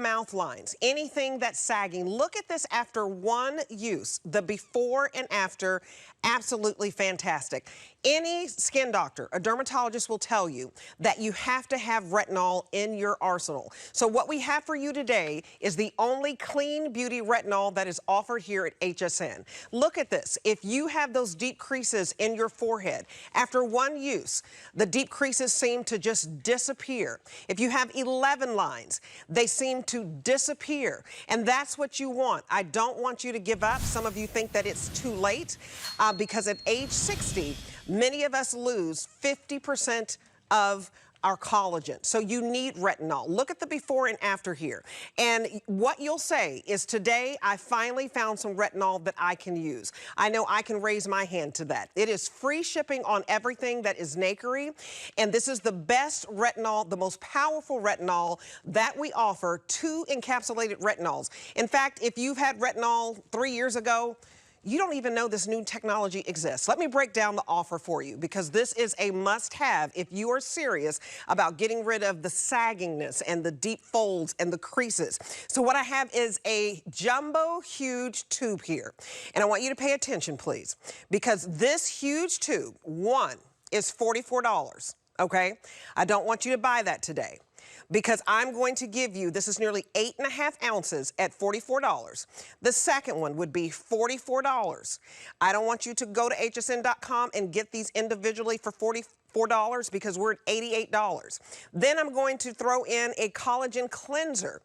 mouth lines, anything that's sagging, look at this after one use. The before and after, absolutely fantastic. Any skin doctor, a dermatologist will tell you that you have to have retinol in your arsenal. So what we have for you today is the only clean beauty retinol that is offered here at HSN. Look at this. If you have those deep creases in your forehead, after one use, the deep creases seem to just disappear. If you have 11 lines, they seem to disappear. And that's what you want. I don't want you to give up. Some of you think that it's too late because at age 60, many of us lose 50% of our collagen. So you need retinol. Look at the before and after here. And what you'll say is, today I finally found some retinol that I can use. I know I can raise my hand to that. It is free shipping on everything that is Nakery. And this is the best retinol, the most powerful retinol that we offer, 2 encapsulated retinols. In fact, if you've had retinol 3 years ago, you don't even know this new technology exists. Let me break down the offer for you, because this is a must-have if you are serious about getting rid of the saggingness and the deep folds and the creases. So what I have is a jumbo huge tube here. And I want you to pay attention, please, because this huge tube, one, is $44, okay? I don't want you to buy that today, because I'm going to give you, this is nearly 8.5 ounces at $44. The second one would be $44. I don't want you to go to hsn.com and get these individually for $44, because we're at $88. Then I'm going to throw in a collagen cleanser,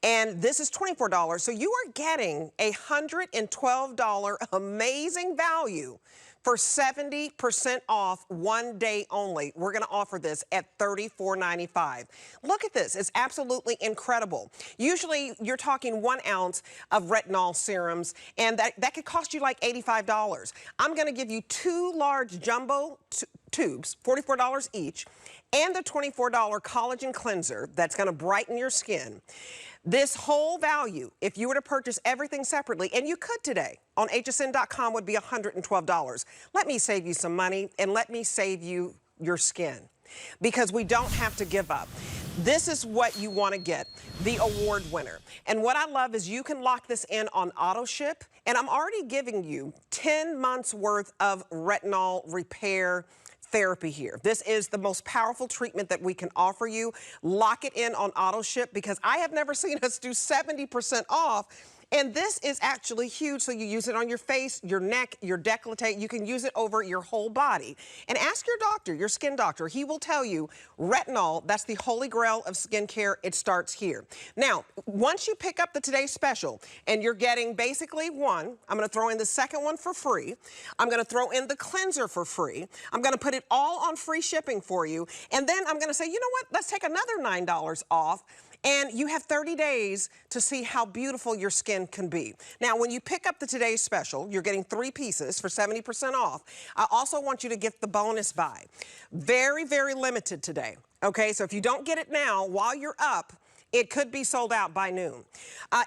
and this is $24. So you are getting a $112 amazing value for 70% off, one day only. We're gonna offer this at $34.95. Look at this, it's absolutely incredible. Usually you're talking 1 ounce of retinol serums, and that could cost you like $85. I'm gonna give you 2 large jumbo tubes, $44 each, and the $24 collagen cleanser that's gonna brighten your skin. This whole value, if you were to purchase everything separately, and you could today, on hsn.com, would be $112. Let me save you some money, and let me save you your skin, because we don't have to give up. This is what you want to get, the award winner. And what I love is you can lock this in on auto ship, and I'm already giving you 10 months worth of retinol repair therapy here. This is the most powerful treatment that we can offer you. Lock it in on auto ship, because I have never seen us do 70% off. And this is actually huge, so you use it on your face, your neck, your décolleté. You can use it over your whole body. And ask your doctor, your skin doctor. He will tell you retinol, that's the holy grail of skincare. It starts here. Now, once you pick up the Today Special, and you're getting basically one, I'm gonna throw in the second one for free. I'm gonna throw in the cleanser for free. I'm gonna put it all on free shipping for you. And then I'm gonna say, you know what, let's take another $9 off. And you have 30 days to see how beautiful your skin can be. Now, when you pick up the Today's Special, you're getting 3 pieces for 70% off. I also want you to get the bonus buy. Very, very limited today, okay? So if you don't get it now, while you're up, it could be sold out by noon.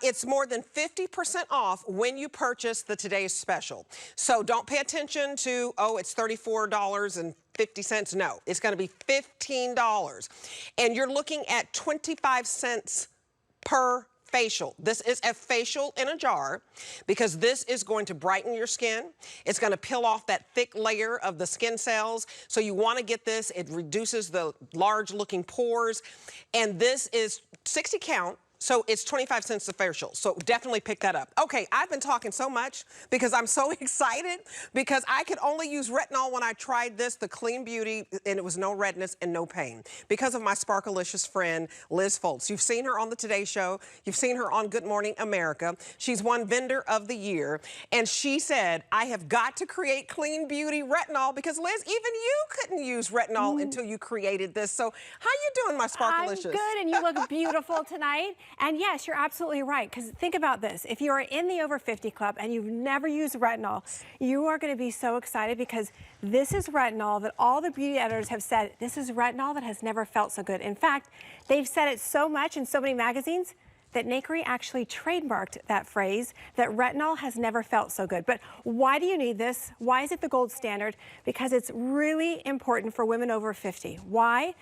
It's more than 50% off when you purchase the Today's Special. So don't pay attention to, oh, it's $34.50. No, it's gonna be $15. And you're looking at 25 cents per facial. This is a facial in a jar, because this is going to brighten your skin. It's going to peel off that thick layer of the skin cells. So you want to get this. It reduces the large looking pores. And this is 60 count. So it's 25 cents a facial. So definitely pick that up. Okay, I've been talking so much because I'm so excited, because I could only use retinol when I tried this, the Clean Beauty, and it was no redness and no pain, because of my Sparkalicious friend, Liz Foltz. You've seen her on the Today Show. You've seen her on Good Morning America. She's won Vendor of the Year. And she said, I have got to create Clean Beauty retinol, because Liz, even you couldn't use retinol until you created this. So how you doing, my Sparkalicious? I'm good, and you look beautiful tonight. And yes, you're absolutely right, because think about this. If you are in the over 50 club and you've never used retinol, you are going to be so excited, because this is retinol that all the beauty editors have said, this is retinol that has never felt so good. In fact, they've said it so much in so many magazines that Nakery actually trademarked that phrase, that retinol has never felt so good. But why do you need this? Why is it the gold standard? Because it's really important for women over 50. Why?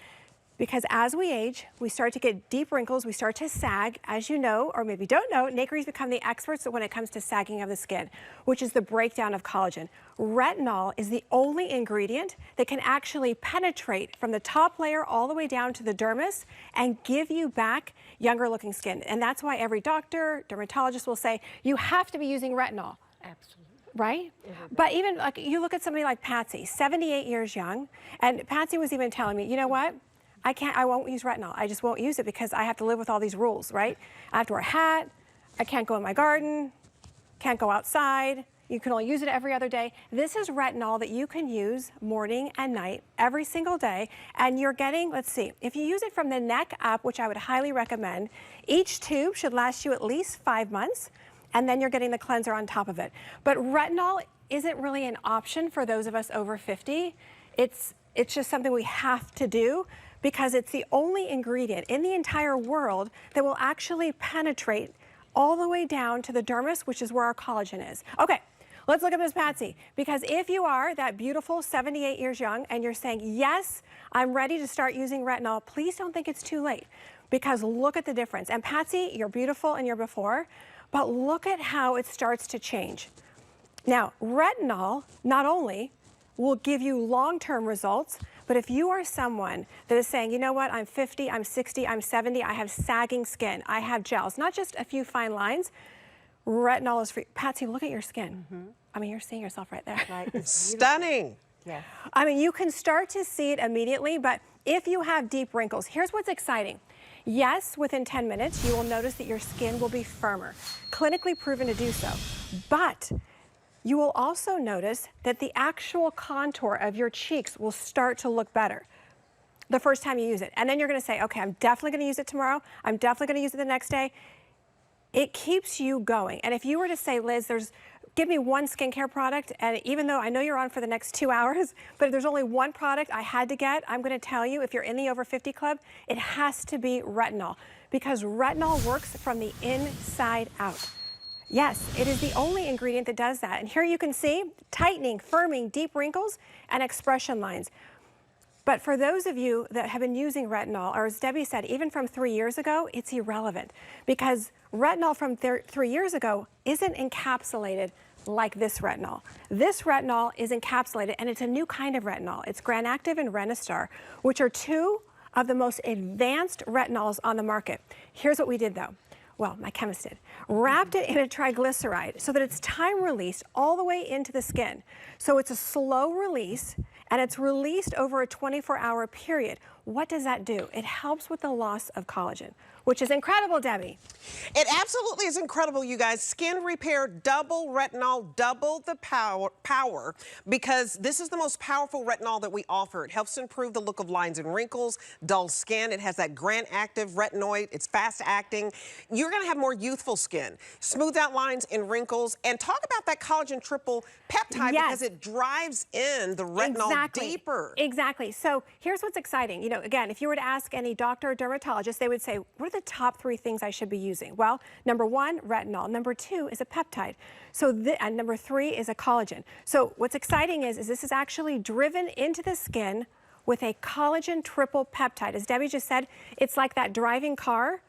Because as we age, we start to get deep wrinkles, we start to sag. As you know, or maybe don't know, Nakery's become the experts when it comes to sagging of the skin, which is the breakdown of collagen. Retinol is the only ingredient that can actually penetrate from the top layer all the way down to the dermis and give you back younger looking skin. And that's why every doctor, dermatologist will say, you have to be using retinol. Absolutely. Right? But even like you look at somebody like Patsy, 78 years young, and Patsy was even telling me, you know what? I won't use retinol. I just won't use it because I have to live with all these rules, right? I have to wear a hat, I can't go in my garden, can't go outside, you can only use it every other day. This is retinol that you can use morning and night every single day, and you're getting, let's see, if you use it from the neck up, which I would highly recommend, each tube should last you at least 5 months, and then you're getting the cleanser on top of it. But retinol isn't really an option for those of us over 50. It's just something we have to do, because it's the only ingredient in the entire world that will actually penetrate all the way down to the dermis, which is where our collagen is. Okay, let's look at Miss Patsy, because if you are that beautiful 78 years young and you're saying, yes, I'm ready to start using retinol, please don't think it's too late, because look at the difference. And Patsy, you're beautiful in your before, but look at how it starts to change. Now, retinol not only will give you long-term results, but if you are someone that is saying, you know what, I'm 50, I'm 60, I'm 70, I have sagging skin, I have gels, not just a few fine lines, retinol is free. Patsy, look at your skin. I mean, you're seeing yourself right there. Right. It's Stunning. yes. I mean, you can start to see it immediately, but if you have deep wrinkles, here's what's exciting. Yes, within 10 minutes, you will notice that your skin will be firmer, clinically proven to do so, but you will also notice that the actual contour of your cheeks will start to look better the first time you use it. And then you're gonna say, okay, I'm definitely gonna use it tomorrow. I'm definitely gonna use it the next day. It keeps you going. And if you were to say, Liz, give me one skincare product, and even though I know you're on for the next 2 hours, but if there's only one product I had to get, I'm gonna tell you, if you're in the over 50 club, it has to be retinol, because retinol works from the inside out. Yes, it is the only ingredient that does that. And here you can see tightening, firming, deep wrinkles, and expression lines. But for those of you that have been using retinol, or as Debbie said, even from 3 years ago, it's irrelevant, because retinol from 3 years ago isn't encapsulated like this retinol. This retinol is encapsulated, and it's a new kind of retinol. It's Granactive and Renistar, which are two of the most advanced retinols on the market. Here's what we did though. Well, my chemist did, wrapped it in a triglyceride so that it's time released all the way into the skin. So it's a slow release, and it's released over a 24-hour period. What does that do? It helps with the loss of collagen, which is incredible, Debbie. It absolutely is incredible, you guys. Skin repair, double retinol, double the power, because this is the most powerful retinol that we offer. It helps improve the look of lines and wrinkles, dull skin. It has that Granactive retinoid. It's fast acting. You're gonna have more youthful skin, smooth out lines and wrinkles, and talk about that collagen triple peptide, because it drives in the retinol deeper. Exactly. So here's what's exciting. You know, again, if you were to ask any doctor or dermatologist, they would say, what are the top 3 things I should be using? Well, number 1, retinol. Number 2 is a peptide. So, and number 3 is a collagen. So what's exciting is this is actually driven into the skin with a collagen triple peptide. As Debbie just said, it's like that driving car,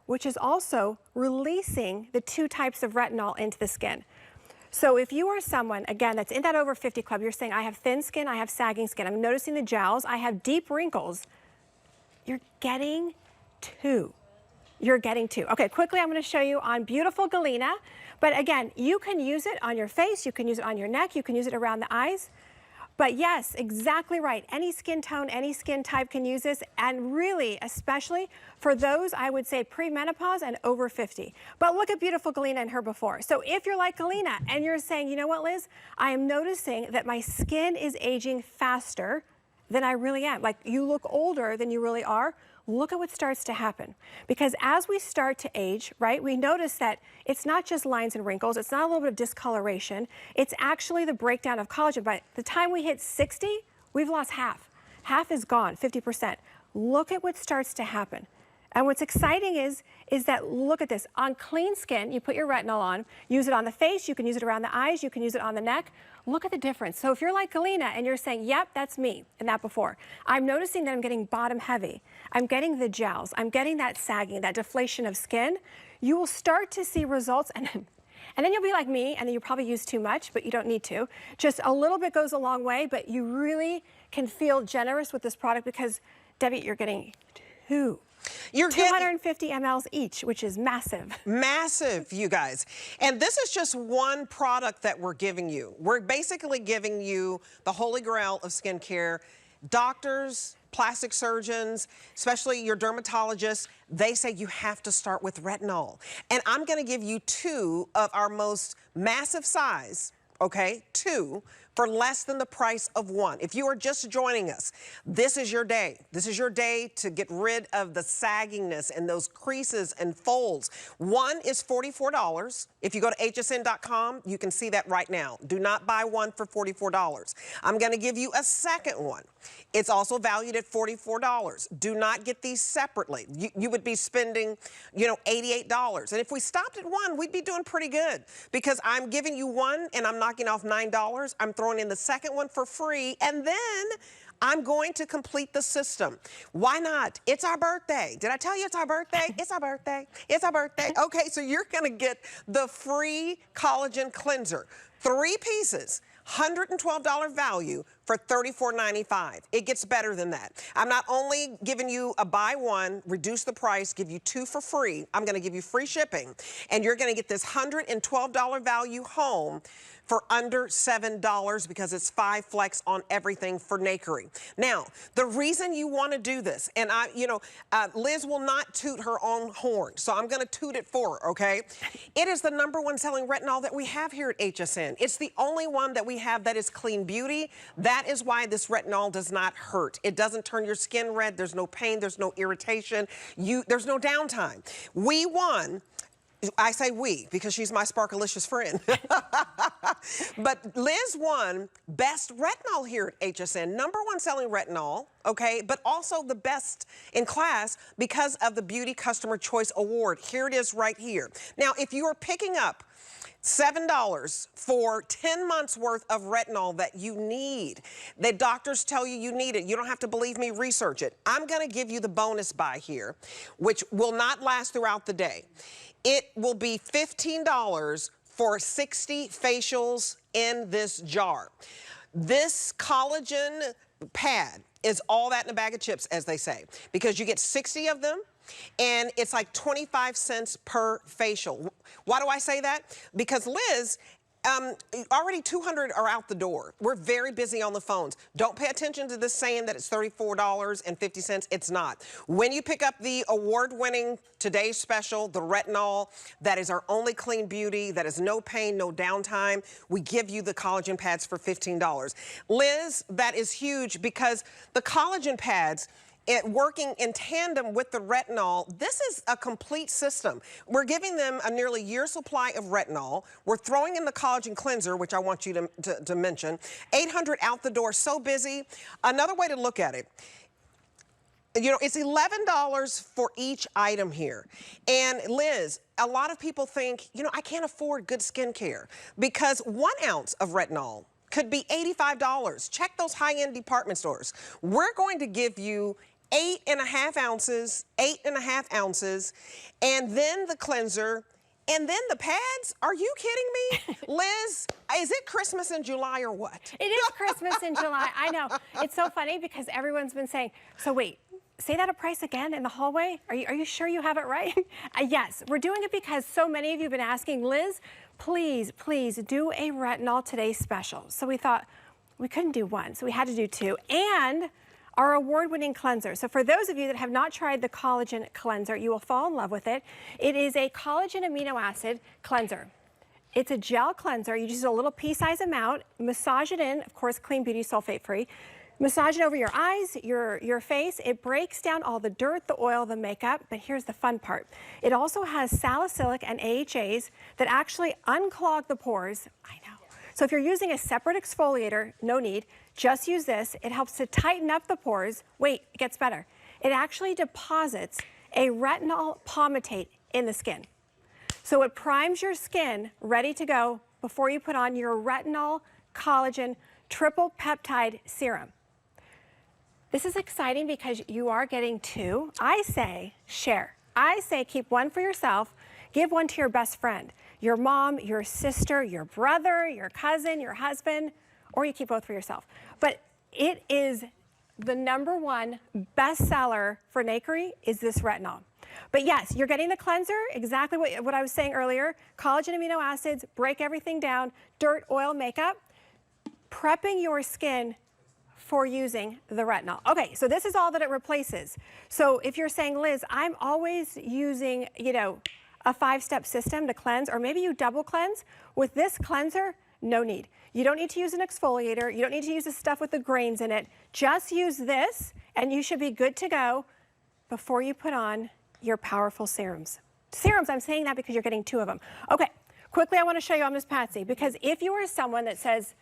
which is also releasing the 2 types of retinol into the skin. So if you are someone, again, that's in that over 50 club, you're saying, I have thin skin, I have sagging skin, I'm noticing the jowls, I have deep wrinkles, you're getting 2. You're getting 2. Okay, quickly, I'm gonna show you on beautiful Galena. But again, you can use it on your face, you can use it on your neck, you can use it around the eyes. But yes, exactly right. Any skin tone, any skin type can use this, and really, especially for those, I would say, premenopause and over 50. But look at beautiful Galena and her before. So if you're like Galena and you're saying, you know what, Liz, I am noticing that my skin is aging faster than I really am. Like, you look older than you really are. Look at what starts to happen. Because as we start to age, right, we notice that it's not just lines and wrinkles, it's not a little bit of discoloration, it's actually the breakdown of collagen. By the time we hit 60, we've lost half. Half is gone, 50%. Look at what starts to happen. And what's exciting is that, look at this, on clean skin, you put your retinol on, use it on the face, you can use it around the eyes, you can use it on the neck. Look at the difference. So if you're like Galena and you're saying, yep, that's me, and that before, I'm noticing that I'm getting bottom heavy. I'm getting the gels. I'm getting that sagging, that deflation of skin. You will start to see results, and then you'll be like me, and then you'll probably use too much, but you don't need to. Just a little bit goes a long way, but you really can feel generous with this product because, Debbie, you're getting You're 250 mLs each, which is massive. Massive, you guys. And this is just one product that we're giving you. We're basically giving you the holy grail of skincare. Doctors, plastic surgeons, especially your dermatologists, they say you have to start with retinol. And I'm gonna give you 2 of our most massive size, okay, 2, for less than the price of 1. If you are just joining us, this is your day. This is your day to get rid of the saggingness and those creases and folds. 1 is $44. If you go to hsn.com, you can see that right now. Do not buy 1 for $44. I'm gonna give you a second one. It's also valued at $44. Do not get these separately. You would be spending, you know, $88. And if we stopped at 1, we'd be doing pretty good because I'm giving you 1 and I'm knocking off $9. I'm throwing in the second one for free, and then I'm going to complete the system. Why not? It's our birthday. Did I tell you it's our birthday? It's our birthday. It's our birthday. Okay, so you're gonna get the free collagen cleanser. 3 pieces, $112 value for $34.95. It gets better than that. I'm not only giving you a buy 1, reduce the price, give you 2 for free. I'm gonna give you free shipping, and you're gonna get this $112 value home for under $7 because it's 5 flex on everything for Nakery. Now, the reason you want to do this, and Liz will not toot her own horn, so I'm going to toot it for her, okay? It is the #1 selling retinol that we have here at HSN. It's the only one that we have that is clean beauty. That is why this retinol does not hurt. It doesn't turn your skin red. There's no pain. There's no irritation. There's no downtime. We won. I say we because she's my sparkalicious friend. But Liz won best retinol here at HSN, #1 selling retinol, okay, but also the best in class because of the Beauty Customer Choice Award. Here it is right here. Now, if you are picking up $7 for 10 months worth of retinol that you need, that doctors tell you you need it, you don't have to believe me, research it. I'm gonna give you the bonus buy here, which will not last throughout the day. It will be $15 for 60 facials in this jar. This collagen pad is all that in a bag of chips, as they say, because you get 60 of them, and it's like 25 cents per facial. Why do I say that? Because Liz, already 200 are out the door. We're very busy on the phones. Don't pay attention to this saying that it's $34.50. It's not. When you pick up the award-winning today's special, the retinol, that is our only clean beauty, that is no pain, no downtime, we give you the collagen pads for $15. Liz, that is huge because the collagen pads, working in tandem with the retinol, this is a complete system. We're giving them a nearly year supply of retinol. We're throwing in the collagen cleanser, which I want you to mention. 800 out the door, so busy. Another way to look at it, you know, it's $11 for each item here. And Liz, a lot of people think, you know, I can't afford good skincare because 1 ounce of retinol could be $85. Check those high-end department stores. We're going to give you 8.5 ounces, 8.5 ounces, and then the cleanser, and then the pads? Are you kidding me? Liz, is it Christmas in July or what? It is Christmas in July, I know. It's so funny because everyone's been saying, so wait, say that a price again in the hallway? Are you sure you have it right? Yes, we're doing it because so many of you have been asking, Liz, please, please do a retinol today special. So we thought we couldn't do 1, so we had to do 2. And our award-winning cleanser. So for those of you that have not tried the collagen cleanser, you will fall in love with it. It is a collagen amino acid cleanser. It's a gel cleanser. You just use a little pea-size amount, massage it in, of course, clean beauty, sulfate-free. Massage it over your eyes, your face. It breaks down all the dirt, the oil, the makeup, but here's the fun part. It also has salicylic and AHAs that actually unclog the pores. I know. So if you're using a separate exfoliator, no need, just use this. It helps to tighten up the pores. Wait, it gets better. It actually deposits a retinol palmitate in the skin. So it primes your skin ready to go before you put on your retinol collagen triple peptide serum. This is exciting because you are getting two. I say share. I say keep one for yourself, give one to your best friend, your mom, your sister, your brother, your cousin, your husband, or you keep both for yourself. But it is the #1 bestseller for Nakery is this retinol. But yes, you're getting the cleanser, exactly what I was saying earlier. Collagen amino acids, break everything down, dirt, oil, makeup, prepping your skin for using the retinol. Okay, so this is all that it replaces. So if you're saying, Liz, I'm always using, a 5-step system to cleanse, or maybe you double cleanse, with this cleanser, no need. You don't need to use an exfoliator. You don't need to use the stuff with the grains in it. Just use this, and you should be good to go before you put on your powerful serums. Serums, I'm saying that because you're getting 2 of them. Okay, quickly I want to show you, I'm Miss Patsy, because if you are someone that says,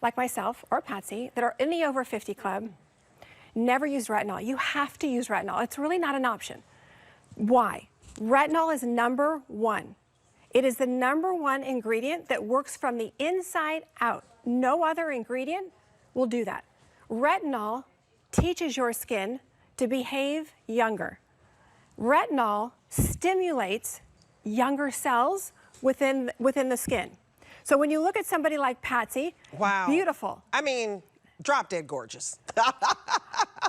like myself or Patsy, that are in the over 50 club, never use retinol. You have to use retinol. It's really not an option. Why? Retinol is #1. It is the #1 ingredient that works from the inside out. No other ingredient will do that. Retinol teaches your skin to behave younger. Retinol stimulates younger cells within the skin. So when you look at somebody like Patsy, wow, beautiful. I mean, drop dead gorgeous.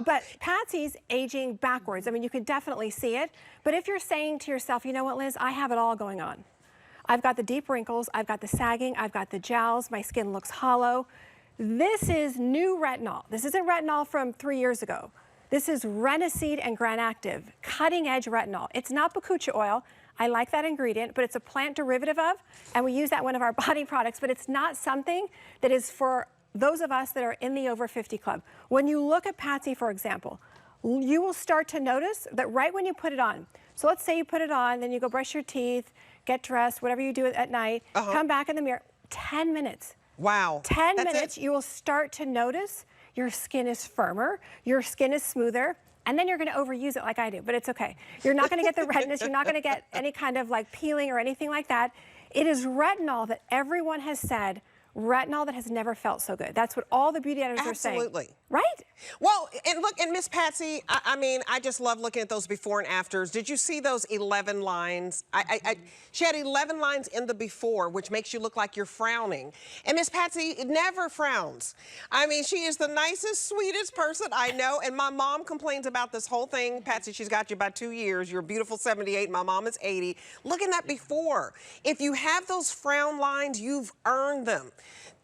But Patsy's aging backwards. I mean, you can definitely see it. But if you're saying to yourself, you know what, Liz, I have it all going on. I've got the deep wrinkles, I've got the sagging, I've got the jowls, my skin looks hollow. This is new retinol. This isn't retinol from 3 years ago. This is Reniseed and Granactive, cutting edge retinol. It's not bakuchi oil. I like that ingredient, but it's a plant derivative of, and we use that in one of our body products, but it's not something that is for those of us that are in the over 50 club. When you look at Patsy, for example, you will start to notice that right when you put it on, so let's say you put it on, then you go brush your teeth, get dressed, whatever you do at night, come back in the mirror, 10 minutes. Wow. 10 minutes, you will start to notice your skin is firmer, your skin is smoother, and then you're going to overuse it like I do, but it's okay. You're not going to get the redness, you're not going to get any kind of like peeling or anything like that. It is retinol that everyone has said, retinol that has never felt so good. That's what all the beauty editors are saying. Absolutely. Right? Well, and look, and Miss Patsy, I mean, I just love looking at those before and afters. Did you see those 11 lines? She had 11 lines in the before, which makes you look like you're frowning. And Miss Patsy never frowns. I mean, she is the nicest, sweetest person I know. And my mom complains about this whole thing. Patsy, she's got you by 2 years. You're a beautiful 78. My mom is 80. Look at that before. If you have those frown lines, you've earned them.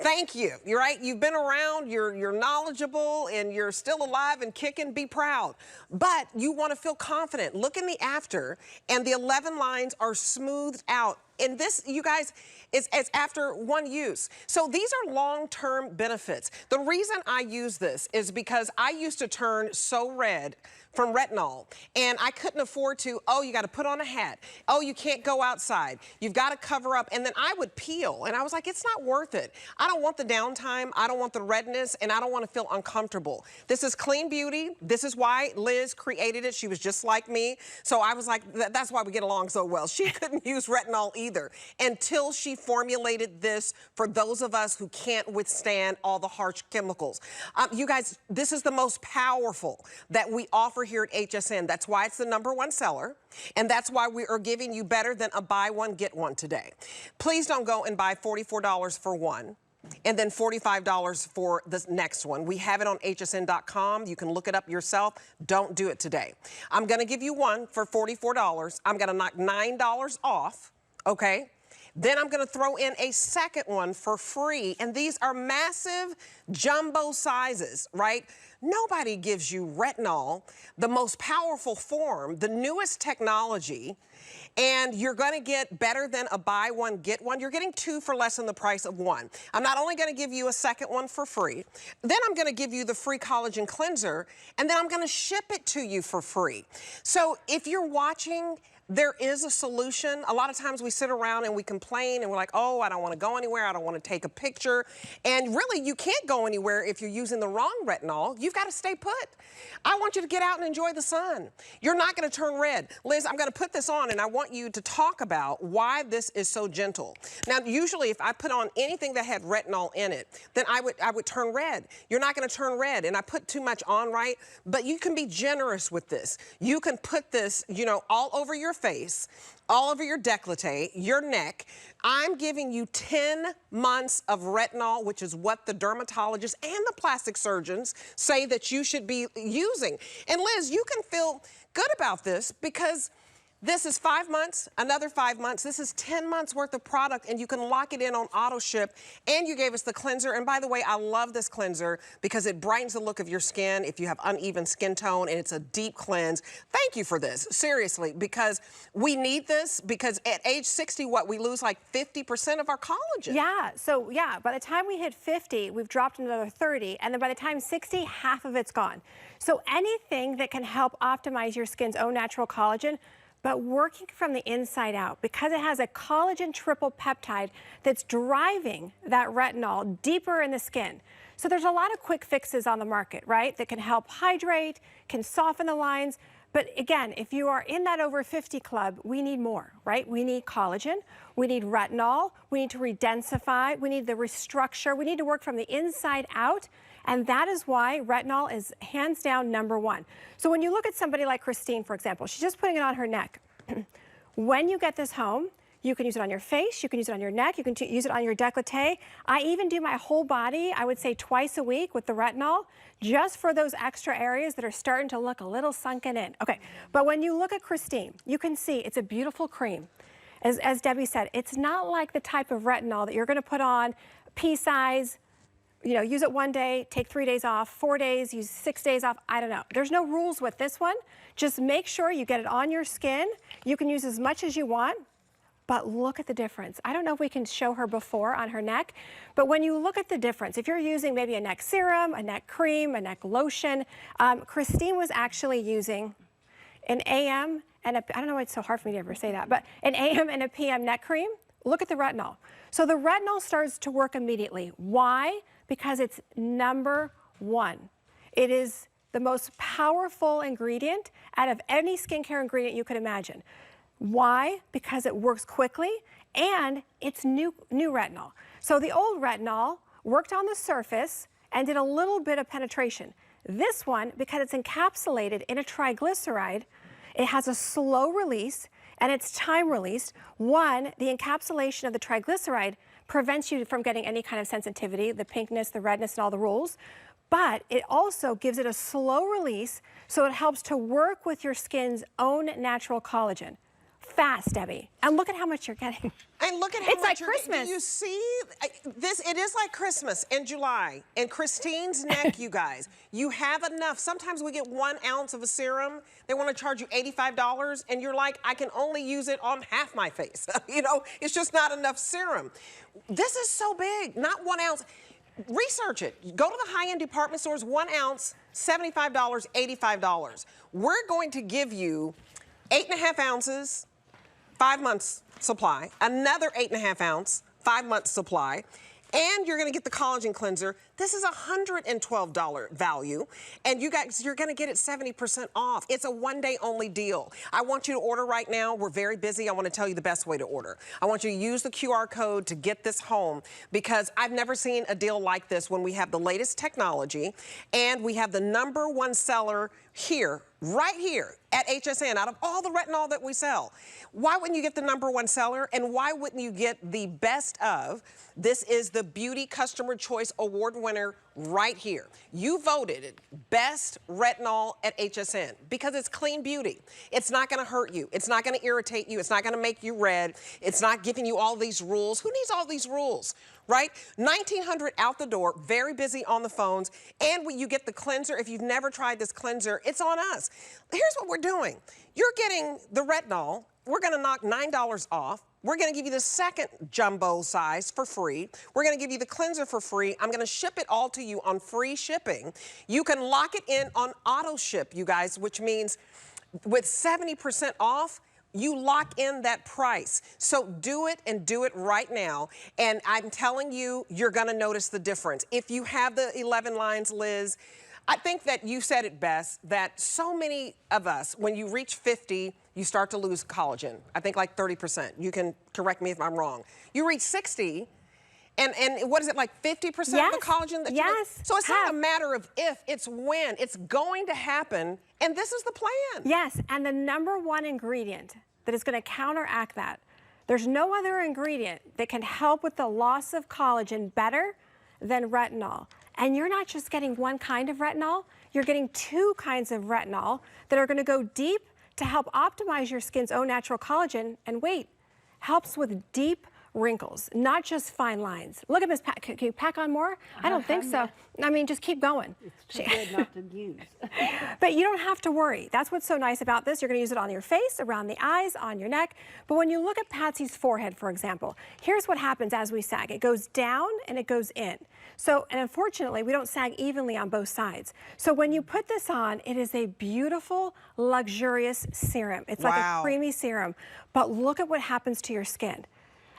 Thank you. You're right. You've been around, you're knowledgeable, and you're still alive and kicking. Be proud. But you want to feel confident. Look in the after, and the 11 lines are smoothed out. And this, you guys, is after 1 use. So these are long-term benefits. The reason I use this is because I used to turn so red from retinol, and I couldn't afford to, oh, you got to put on a hat. Oh, you can't go outside. You've got to cover up. And then I would peel, and I was like, it's not worth it. I don't want the downtime. I don't want the redness, and I don't want to feel uncomfortable. This is clean beauty. This is why Liz created it. She was just like me. So I was like, that's why we get along so well. She couldn't use retinol either until she formulated this for those of us who can't withstand all the harsh chemicals. You guys, this is the most powerful that we offer here at HSN. That's why it's the #1 seller, and that's why we are giving you better than a buy one, get one today. Please don't go and buy $44 for one and then $45 for the next one. We have it on hsn.com. You can look it up yourself. Don't do it today. I'm going to give you one for $44. I'm going to knock $9 off, okay? Then I'm going to throw in a second one for free, and these are massive jumbo sizes, right? Nobody gives you retinol, the most powerful form, the newest technology, and you're going to get better than a buy one, get one. You're getting 2 for less than the price of 1. I'm not only going to give you a second one for free, then I'm going to give you the free collagen cleanser, and then I'm going to ship it to you for free. So if you're watching, there is a solution. A lot of times we sit around and we complain and we're like, oh, I don't want to go anywhere. I don't want to take a picture. And really, you can't go anywhere if you're using the wrong retinol. You've got to stay put. I want you to get out and enjoy the sun. You're not going to turn red. Liz, I'm going to put this on and I want you to talk about why this is so gentle. Now, usually if I put on anything that had retinol in it, then I would turn red. You're not going to turn red, and I put too much on, right? But you can be generous with this. You can put this, you know, all over your face, all over your décolleté, your neck. I'm giving you 10 months of retinol, which is what the dermatologists and the plastic surgeons say that you should be using. And Liz, you can feel good about this because this is 5 months, another 5 months. This is 10 months worth of product, and you can lock it in on auto ship. And you gave us the cleanser. And by the way, I love this cleanser because it brightens the look of your skin if you have uneven skin tone, and it's a deep cleanse. Thank you for this, seriously, because we need this because at age 60, we lose like 50% of our collagen. Yeah, so yeah, by the time we hit 50, we've dropped another 30, and then by the time 60, half of it's gone. So anything that can help optimize your skin's own natural collagen, but working from the inside out, because it has a collagen triple peptide that's driving that retinol deeper in the skin. So there's a lot of quick fixes on the market, right, that can help hydrate, can soften the lines. But again, if you are in that over 50 club, we need more, right? We need collagen, we need retinol, we need to redensify, we need the restructure, we need to work from the inside out. And that is why retinol is hands down #1. So when you look at somebody like Christine, for example, she's just putting it on her neck. When you get this home, you can use it on your face, you can use it on your neck, you can use it on your décolleté. I even do my whole body, I would say twice a week with the retinol, just for those extra areas that are starting to look a little sunken in. Okay, but when you look at Christine, you can see it's a beautiful cream. As Debbie said, it's not like the type of retinol that you're gonna put on pea size, you know, use it one day, take 3 days off, 4 days, use 6 days off, I don't know. There's no rules with this one. Just make sure you get it on your skin. You can use as much as you want, but look at the difference. I don't know if we can show her before on her neck, but when you look at the difference, if you're using maybe a neck serum, a neck cream, a neck lotion, Christine was actually using an AM and I don't know why it's so hard for me to ever say that, but an AM and a PM neck cream. Look at the retinol. So the retinol starts to work immediately. Why? Because it's #1. It is the most powerful ingredient out of any skincare ingredient you could imagine. Why? Because it works quickly and it's new retinol. So the old retinol worked on the surface and did a little bit of penetration. This one, because it's encapsulated in a triglyceride, it has a slow release and it's time released. One, the encapsulation of the triglyceride prevents you from getting any kind of sensitivity, the pinkness, the redness, and all the rules. But it also gives it a slow release, so it helps to work with your skin's own natural collagen. Fast, Debbie. And look at how much you're getting. And look at how it's much like Christmas. Do you see this? It is like Christmas in July. And Christine's neck, you guys, you have enough. Sometimes we get 1 ounce of a serum. They want to charge you $85, and you're like, I can only use it on half my face. You know, it's just not enough serum. This is so big, not 1 ounce. Research it. Go to the high-end department stores, 1 ounce, $75, $85. We're going to give you 8.5 ounces, 5 months supply, another 8.5 ounce, 5 months supply, and you're gonna get the collagen cleanser. This is a $112 value, and you guys, you're gonna get it 70% off. It's a one-day only deal. I want you to order right now. We're very busy. I wanna tell you the best way to order. I want you to use the QR code to get this home because I've never seen a deal like this when we have the latest technology and we have the #1 seller here, right here at HSN, out of all the retinol that we sell. Why wouldn't you get the #1 seller, and why wouldn't you get the best of? This is the Beauty Customer Choice Award winner right here. You voted best retinol at HSN because it's clean beauty. It's not gonna hurt you. It's not gonna irritate you. It's not gonna make you red. It's not giving you all these rules. Who needs all these rules, right? 1,900 out the door, very busy on the phones, and when you get the cleanser, if you've never tried this cleanser, it's on us. Here's what we're doing. You're getting the retinol. We're gonna knock $9 off. We're gonna give you the second jumbo size for free. We're gonna give you the cleanser for free. I'm gonna ship it all to you on free shipping. You can lock it in on auto ship, you guys, which means with 70% off, You lock in that price. So do it and do it right now. And I'm telling you, you're gonna notice the difference. If you have the 11 lines, Liz, I think that you said it best, that so many of us, when you reach 50, you start to lose collagen. I think like 30%. You can correct me if I'm wrong. You reach 60, and what is it, like 50% of the collagen that you lose? So it's not a matter of if, it's when. It's going to happen, and this is the plan. Yes, and the #1 ingredient that is going to counteract that, there's no other ingredient that can help with the loss of collagen better than retinol. And you're not just getting one kind of retinol, you're getting 2 kinds of retinol that are going to go deep to help optimize your skin's own natural collagen, and wait, helps with deep wrinkles, not just fine lines. Look at Miss Pat. Can you pack on more? I don't think so. I mean, just keep going. It's too good not to use. But you don't have to worry. That's what's so nice about this. You're going to use it on your face, around the eyes, on your neck. But when you look at Patsy's forehead, for example, here's what happens as we sag. It goes down and it goes in. So, and unfortunately, we don't sag evenly on both sides. So when you put this on, it is a beautiful, luxurious serum. It's like a creamy serum. But look at what happens to your skin.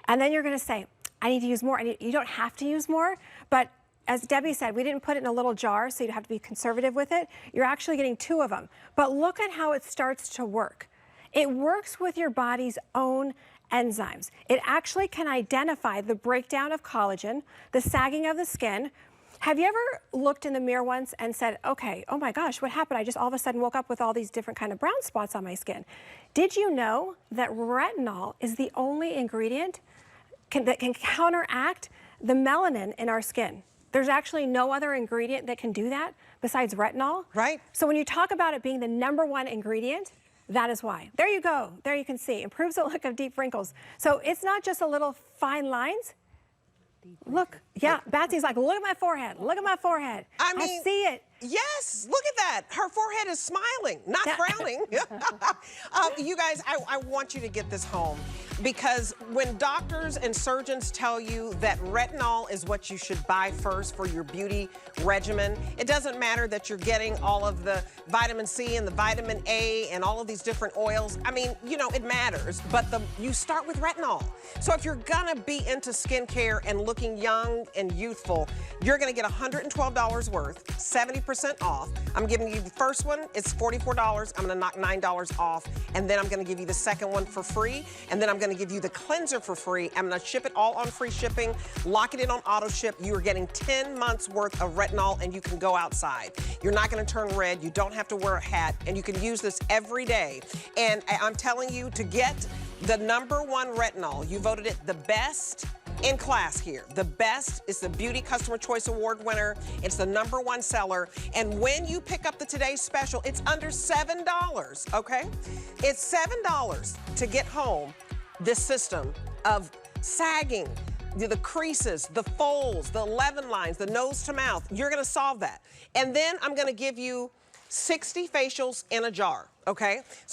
And then you're going to say, I need to use more. You don't have to use more, but as Debbie said, we didn't put it in a little jar, so you'd have to be conservative with it. You're actually getting 2 of them. But look at how it starts to work. It works with your body's own enzymes. It actually can identify the breakdown of collagen, the sagging of the skin. Have you ever looked in the mirror once and said, okay, oh my gosh, what happened? I just all of a sudden woke up with all these different kind of brown spots on my skin. Did you know that retinol is the only ingredient that can counteract the melanin in our skin? There's actually no other ingredient that can do that besides retinol. Right. So when you talk about it being the #1 ingredient, that is why. There you go. There you can see. Improves the look of deep wrinkles. So it's not just a little fine lines. Look, yeah, Batsy's like, look at my forehead. Look at my forehead. I mean, I see it. Yes, look at that. Her forehead is smiling, not frowning. You guys, I want you to get this home, because when doctors and surgeons tell you that retinol is what you should buy first for your beauty regimen, it doesn't matter that you're getting all of the vitamin C and the vitamin A and all of these different oils. I mean, you know, it matters, but you start with retinol. So if you're gonna be into skincare and looking young and youthful, you're gonna get $112 worth, 70% off. I'm giving you the first one, it's $44. I'm gonna knock $9 off, and then I'm gonna give you the second one for free, and then I'm gonna give you the cleanser for free. I'm gonna ship it all on free shipping, lock it in on auto ship. You are getting 10 months worth of retinol, and you can go outside. You're not gonna turn red, you don't have to wear a hat, and you can use this every day. And I'm telling you, to get the #1 retinol, you voted it the best in class here. The best is the Beauty Customer Choice Award winner. It's the #1 seller. And when you pick up the Today's Special, it's under $7, okay? It's $7 to get home this system of sagging, the creases, the folds, the 11 lines, the nose to mouth. You're gonna solve that. And then I'm gonna give you 60 facials in a jar, okay?